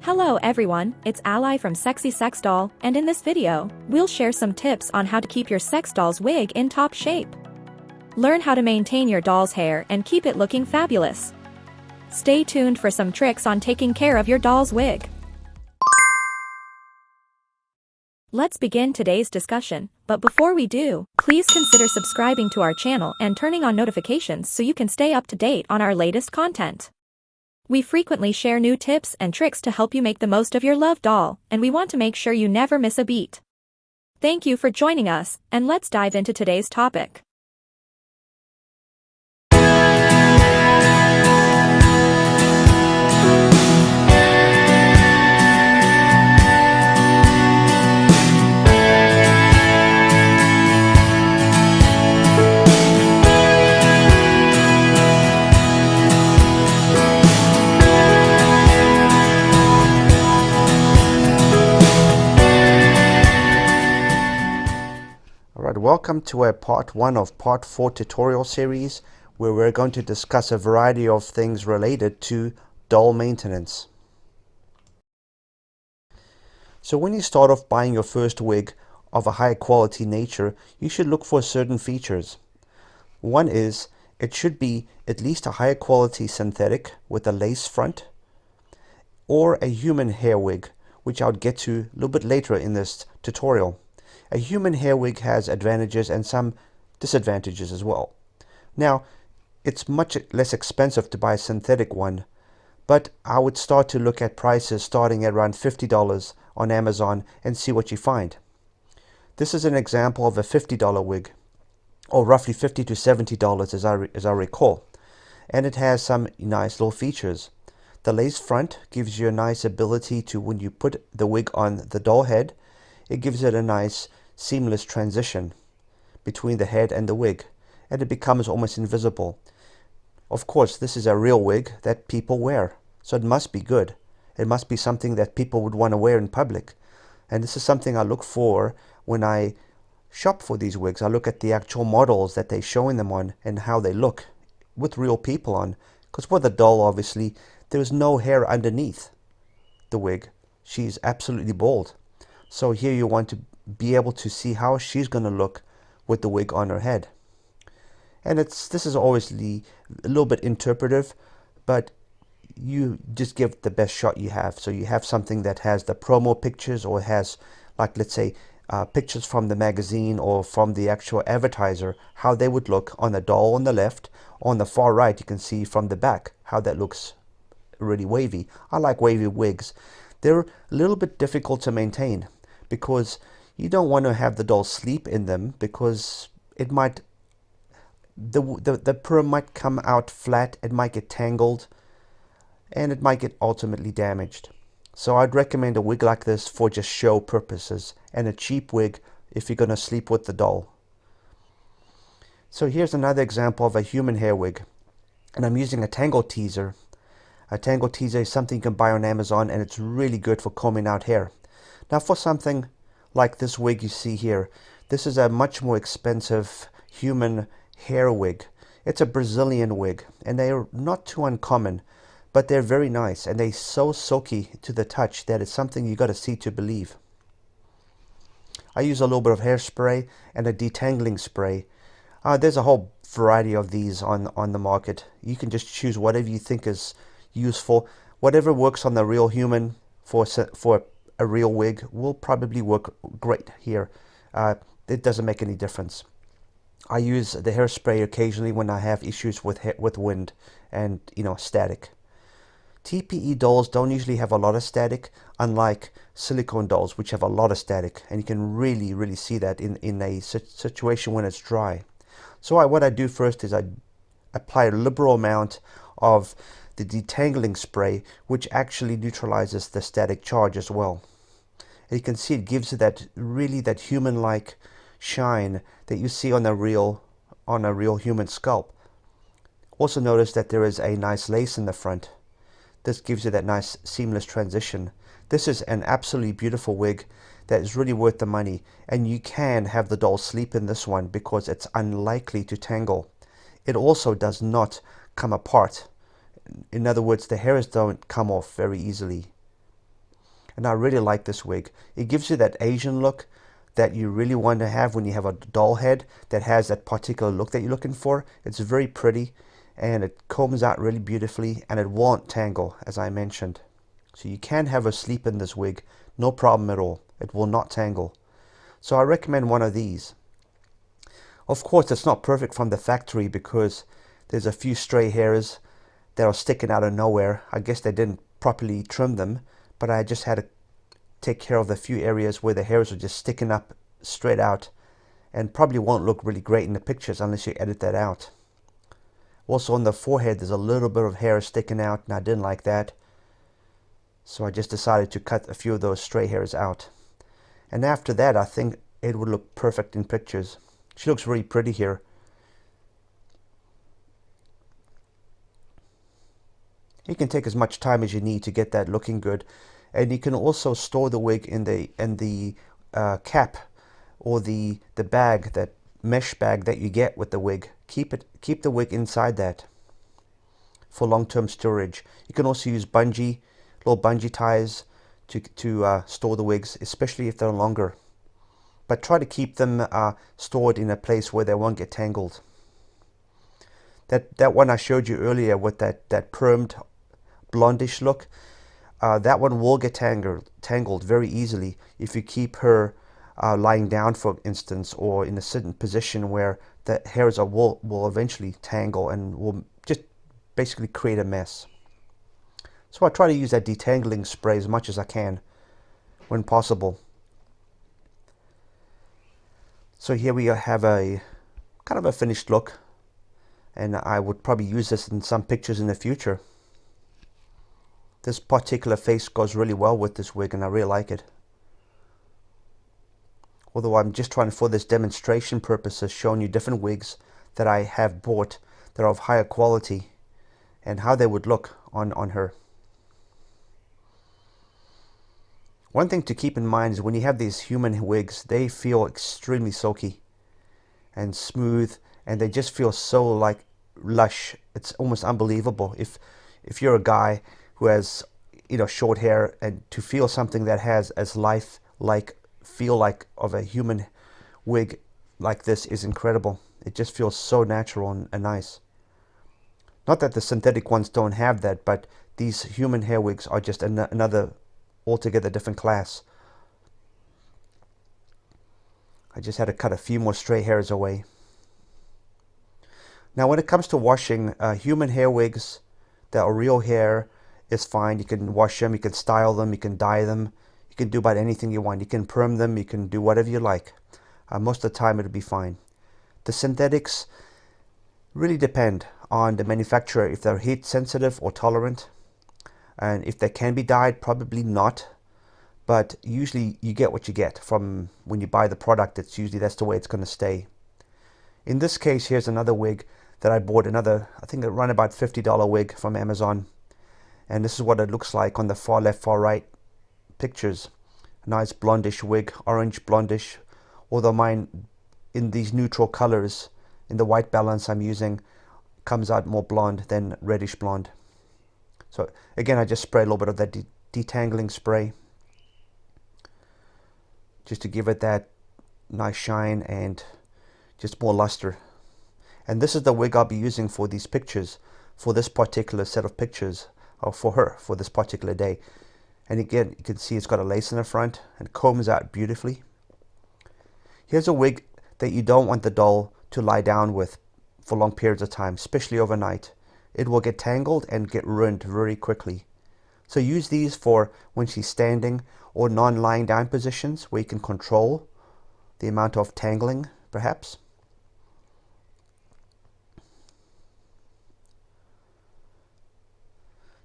Hello everyone, it's Ally from SexySexDoll, and in this video, we'll share some tips on how to keep your sex doll's wig in top shape. Learn how to maintain your doll's hair and keep it looking fabulous. Stay tuned for some tricks on taking care of your doll's wig. Let's begin today's discussion, but before we do, please consider subscribing to our channel and turning on notifications so you can stay up to date on our latest content. We frequently share new tips and tricks to help you make the most of your loved doll, and we want to make sure you never miss a beat. Thank you for joining us, and let's dive into today's topic. Welcome to a part 1 of part 4 tutorial series where we're going to discuss a variety of things related to doll maintenance. So when you start off buying your first wig of a high quality nature, you should look for certain features. One is it should be at least a higher quality synthetic with a lace front, or a human hair wig, which I'll get to a little bit later in this tutorial. A human hair wig has advantages and some disadvantages as well. Now, it's much less expensive to buy a synthetic one, but I would start to look at prices starting at around $50 on Amazon and see what you find. This is an example of a $50 wig, or roughly $50 to $70 as I recall, and it has some nice little features. The lace front gives you a nice ability to, when you put the wig on the doll head, it gives it a nice seamless transition between the head and the wig, and it becomes almost invisible. Of course, this is a real wig that people wear, so it must be good. It must be something that people would want to wear in public, and this is something I look for when I shop for these wigs. I look at the actual models that they're showing them on and how they look with real people on, because for the doll, obviously, there is no hair underneath the wig. She's absolutely bald. So here you want to be able to see how she's going to look with the wig on her head. And this is obviously a little bit interpretive, but you just give the best shot you have. So you have something that has the promo pictures, or has, like, let's say, pictures from the magazine or from the actual advertiser, how they would look on the doll on the left. On the far right, you can see from the back how that looks really wavy. I like wavy wigs. They're a little bit difficult to maintain, because you don't want to have the doll sleep in them, because it might, the perm might come out flat, it might get tangled, and it might get ultimately damaged. So I'd recommend a wig like this for just show purposes, and a cheap wig if you're going to sleep with the doll. So here's another example of a human hair wig, and I'm using a tangle teaser. A tangle teaser is something you can buy on Amazon, and it's really good for combing out hair. Now, for something like this wig you see here, this is a much more expensive human hair wig. It's a Brazilian wig, and they are not too uncommon, but they're very nice, and they're so silky to the touch that it's something you got to see to believe. I use a little bit of hairspray and a detangling spray. There's a whole variety of these on the market. You can just choose whatever you think is useful. Whatever works on the real human for a real wig will probably work great here. It doesn't make any difference. I use the hairspray occasionally when I have issues with wind and static. TPE dolls don't usually have a lot of static, unlike silicone dolls, which have a lot of static, and you can really see that in a situation when it's dry. So what I do first is I apply a liberal amount of the detangling spray, which actually neutralizes the static charge as well. And you can see it gives it that human-like shine that you see on a real human scalp. Also notice that there is a nice lace in the front. This gives you that nice seamless transition. This is an absolutely beautiful wig that is really worth the money, and you can have the doll sleep in this one because it's unlikely to tangle. It also does not come apart. In other words, the hairs don't come off very easily. and I really like this wig. It gives you that Asian look that you really want to have when you have a doll head that has that particular look that you're looking for. It's very pretty, and it combs out really beautifully, and it won't tangle, as I mentioned. So you can have her sleep in this wig, no problem at all. It will not tangle. So I recommend one of these. Of course, it's not perfect from the factory because there's a few stray hairs that are sticking out of nowhere. I guess they didn't properly trim them, but I just had to take care of the few areas where the hairs are just sticking up straight out, and probably won't look really great in the pictures unless you edit that out. Also on the forehead there's a little bit of hair sticking out, and I didn't like that, so I just decided to cut a few of those stray hairs out. And after that I think it would look perfect in pictures. She looks really pretty here. You can take as much time as you need to get that looking good, and you can also store the wig in the cap or the bag, that mesh bag that you get with the wig. Keep the wig inside that for long-term storage. You can also use little bungee ties to store the wigs, especially if they're longer. But try to keep them stored in a place where they won't get tangled. That one I showed you earlier with that permed blondish look, that one will get tangled very easily if you keep her lying down, for instance, or in a certain position where the hairs will eventually tangle and will just basically create a mess. So I try to use that detangling spray as much as I can when possible. So here we have a kind of a finished look, and I would probably use this in some pictures in the future. This particular face goes really well with this wig, and I really like it. Although I'm just trying, for this demonstration purposes, showing you different wigs that I have bought that are of higher quality and how they would look on her. One thing to keep in mind is when you have these human wigs, they feel extremely silky and smooth, and they just feel so like lush. It's almost unbelievable. If you're a guy who has, you know, short hair, and to feel something that has as feel like of a human wig like this is incredible. It just feels so natural and nice. Not that the synthetic ones don't have that, but these human hair wigs are just another altogether different class. I just had to cut a few more stray hairs away. Now when it comes to washing, human hair wigs that are real hair is fine. You can wash them, you can style them, you can dye them, you can do about anything you want. You can perm them, you can do whatever you like. Most of the time it'll be fine. The synthetics really depend on the manufacturer, if they're heat sensitive or tolerant. And if they can be dyed, probably not. But usually you get what you get from when you buy the product. It's usually that's the way it's going to stay. In this case, here's another wig that I bought, I think around about $50 wig from Amazon. And this is what it looks like on the far left, far right pictures. A nice blondish wig, orange blondish. Although mine, in these neutral colors, in the white balance I'm using, comes out more blonde than reddish blonde. So again, I just spray a little bit of that detangling spray just to give it that nice shine and just more luster. And this is the wig I'll be using for these pictures, for this particular set of pictures, or for her, for this particular day. And again, you can see it's got a lace in the front and combs out beautifully. Here's a wig that you don't want the doll to lie down with for long periods of time, especially overnight. It will get tangled and get ruined very quickly. So use these for when she's standing or non-lying down positions where you can control the amount of tangling, perhaps.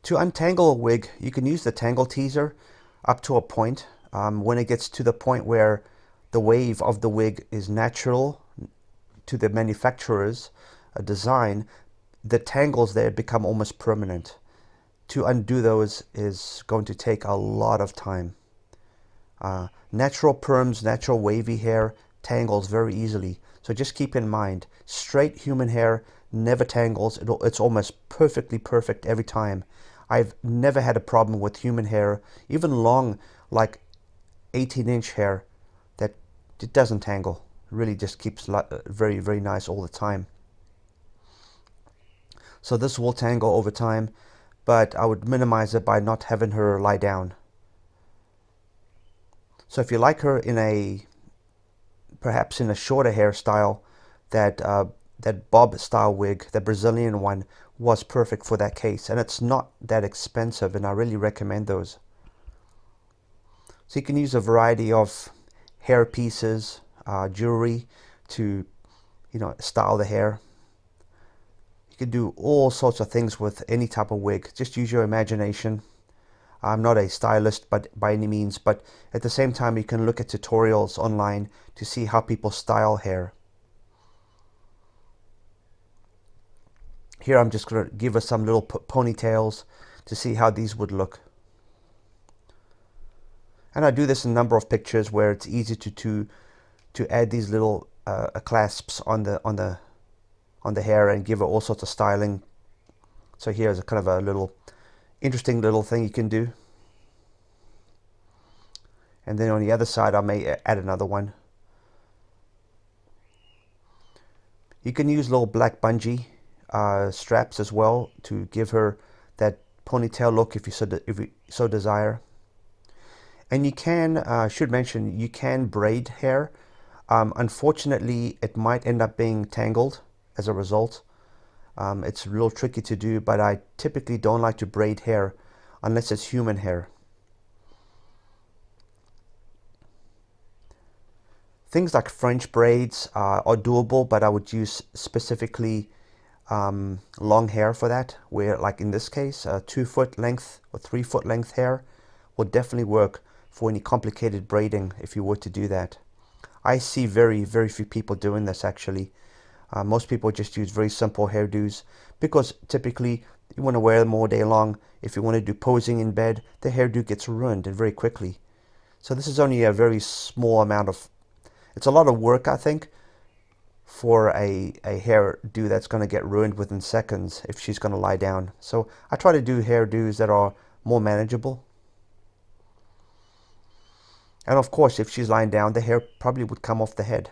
To untangle a wig, you can use the tangle teaser up to a point. When it gets to the point where the wave of the wig is natural to the manufacturer's design, the tangles there become almost permanent. To undo those is going to take a lot of time. Natural perms, natural wavy hair tangles very easily. So just keep in mind, straight human hair never tangles. It's almost perfectly perfect every time. I've never had a problem with human hair, even long, like 18-inch hair, that it doesn't tangle. It really just keeps very, very nice all the time. So this will tangle over time, but I would minimize it by not having her lie down. So if you like her in perhaps in a shorter hairstyle, that bob style wig, the Brazilian one, was perfect for that case, and it's not that expensive, and I really recommend those. So you can use a variety of hair pieces, jewelry to, style the hair. You can do all sorts of things with any type of wig. Just use your imagination. I'm not a stylist by any means, but at the same time you can look at tutorials online to see how people style hair. Here I'm just going to give us some little ponytails to see how these would look. And I do this in a number of pictures where it's easy to add these little clasps on the hair and give it all sorts of styling. So here's a kind of a little interesting little thing you can do. And then on the other side I may add another one. You can use little black bungee straps as well to give her that ponytail look if you so desire. And you can, should mention, you can braid hair. Unfortunately, it might end up being tangled as a result. It's real tricky to do, but I typically don't like to braid hair unless it's human hair. Things like French braids are doable, but I would use specifically long hair for that, where, like in this case, 2 foot length or 3 foot length hair will definitely work for any complicated braiding if you were to do that. I see very, very few people doing this actually. Most people just use very simple hairdos because typically you want to wear them all day long. If you want to do posing in bed, the hairdo gets ruined and very quickly. So this is only a very small amount of, it's a lot of work, I think, for a hairdo that's going to get ruined within seconds if she's going to lie down. So I try to do hairdos that are more manageable. And of course, if she's lying down, the hair probably would come off the head.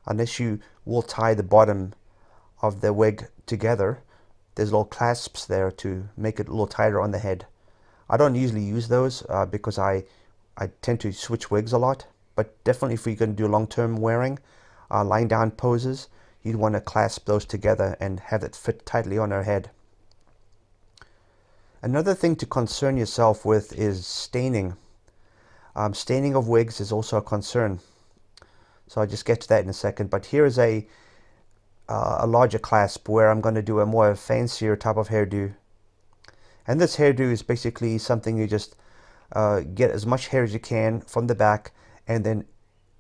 Unless you will tie the bottom of the wig together, there's little clasps there to make it a little tighter on the head. I don't usually use those because I tend to switch wigs a lot. But definitely if you're going to do long-term wearing, lying down poses, you'd want to clasp those together and have it fit tightly on her head. Another thing to concern yourself with is staining. Staining of wigs is also a concern. So I'll just get to that in a second. But here is a larger clasp where I'm going to do a more fancier type of hairdo. And this hairdo is basically something you just get as much hair as you can from the back and then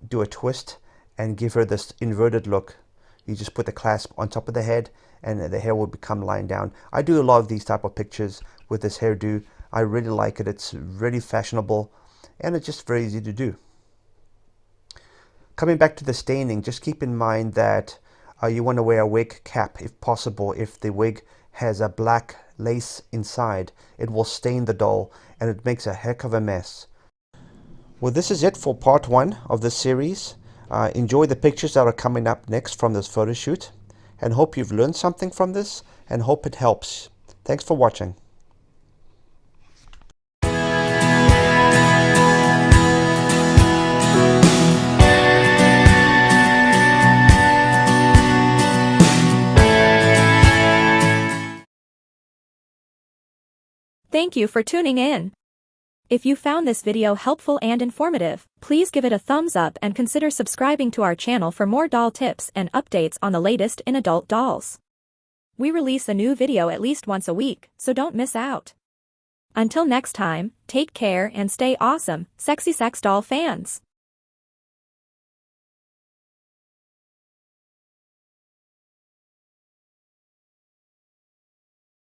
do a twist and give her this inverted look. You just put the clasp on top of the head and the hair will become lying down. I do a lot of these type of pictures with this hairdo. I really like it. It's really fashionable and it's just very easy to do. Coming back to the staining, just keep in mind that you want to wear a wig cap if possible. If the wig has a black lace inside, it will stain the doll and it makes a heck of a mess. Well, this is it for part 1 of this series. Enjoy the pictures that are coming up next from this photo shoot and hope you've learned something from this and hope it helps. Thanks for watching. Thank you for tuning in. If you found this video helpful and informative, please give it a thumbs up and consider subscribing to our channel for more doll tips and updates on the latest in adult dolls. We release a new video at least once a week, so don't miss out. Until next time, take care and stay awesome, SexySexDoll fans.